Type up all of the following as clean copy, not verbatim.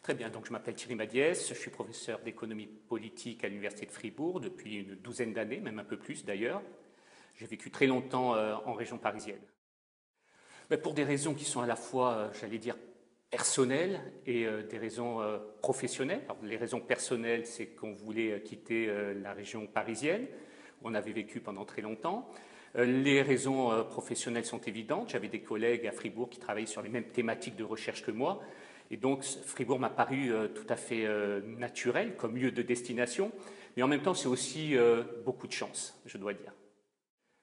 Très bien, donc je m'appelle Thierry Madiès, je suis professeur d'économie politique à l'Université de Fribourg depuis une douzaine d'années, même un peu plus d'ailleurs. J'ai vécu très longtemps en région parisienne. Mais pour des raisons qui sont à la fois, j'allais dire, personnelles et des raisons professionnelles. Alors, les raisons personnelles, c'est qu'on voulait quitter la région parisienne, où on avait vécu pendant très longtemps. Les raisons professionnelles sont évidentes. J'avais des collègues à Fribourg qui travaillaient sur les mêmes thématiques de recherche que moi. Et donc, Fribourg m'a paru tout à fait naturel comme lieu de destination. Mais en même temps, c'est aussi beaucoup de chance, je dois dire.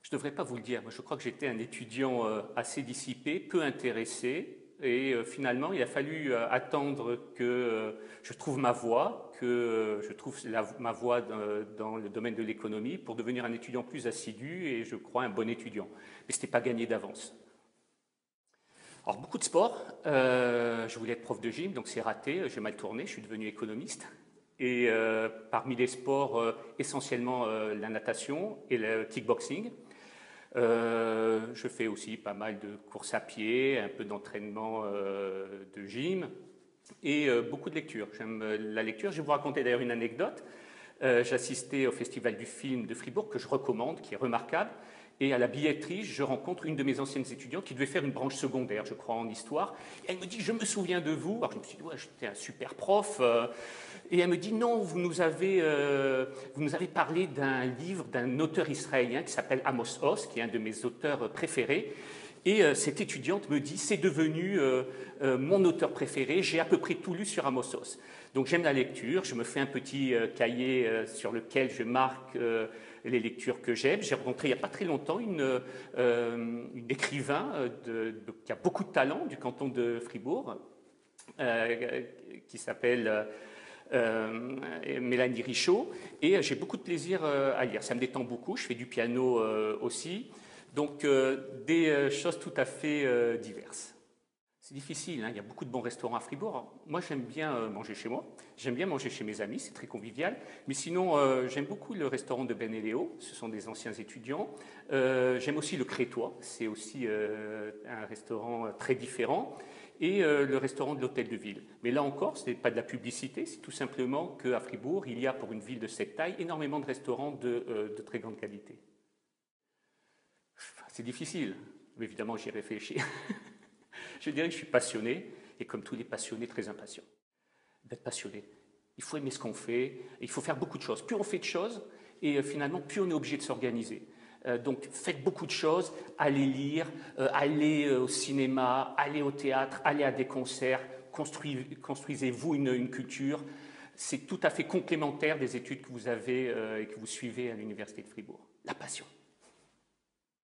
Je ne devrais pas vous le dire. Moi, je crois que j'étais un étudiant assez dissipé, peu intéressé. Et finalement, il a fallu attendre que je trouve ma voie, que je trouve ma voie dans le domaine de l'économie pour devenir un étudiant plus assidu et, je crois, un bon étudiant. Mais ce n'était pas gagné d'avance. Alors, beaucoup de sport. Je voulais être prof de gym, donc c'est raté. J'ai mal tourné, je suis devenu économiste. Et parmi les sports, essentiellement la natation et le kickboxing. Je fais aussi pas mal de courses à pied, un peu d'entraînement de gym et beaucoup de lecture. J'aime la lecture. Je vais vous raconter d'ailleurs une anecdote. J'assistais au Festival du film de Fribourg que je recommande, qui est remarquable. Et à la billetterie, je rencontre une de mes anciennes étudiantes qui devait faire une branche secondaire, je crois, en histoire. Et elle me dit, je me souviens de vous. Alors je me suis dit, ouais, j'étais un super prof. Et elle me dit, non, vous nous avez parlé d'un livre d'un auteur israélien qui s'appelle Amos Oz, qui est un de mes auteurs préférés. Et cette étudiante me dit, c'est devenu mon auteur préféré, j'ai à peu près tout lu sur Amos Oz. Donc j'aime la lecture, je me fais un petit cahier sur lequel je marque les lectures que j'aime. J'ai rencontré il n'y a pas très longtemps une écrivain qui a beaucoup de talent du canton de Fribourg, qui s'appelle Mélanie Richaud, et j'ai beaucoup de plaisir à lire. Ça me détend beaucoup, je fais du piano aussi, donc des choses tout à fait diverses. C'est difficile, hein, il y a beaucoup de bons restaurants à Fribourg. Alors, moi, j'aime bien manger chez moi, j'aime bien manger chez mes amis, c'est très convivial. Mais sinon, j'aime beaucoup le restaurant de Ben et Léo, ce sont des anciens étudiants. J'aime aussi le Crétois, c'est aussi un restaurant très différent. Et le restaurant de l'Hôtel de Ville. Mais là encore, ce n'est pas de la publicité, c'est tout simplement qu'à Fribourg, il y a pour une ville de cette taille énormément de restaurants de très grande qualité. C'est difficile, mais évidemment j'y réfléchis. Je dirais que je suis passionné, et comme tous les passionnés, très impatient. D'être passionné, il faut aimer ce qu'on fait, il faut faire beaucoup de choses. Plus on fait de choses, et finalement, plus on est obligé de s'organiser. Donc faites beaucoup de choses, allez lire, allez au cinéma, allez au théâtre, allez à des concerts, construisez-vous une culture. C'est tout à fait complémentaire des études que vous avez et que vous suivez à l'Université de Fribourg. La passion.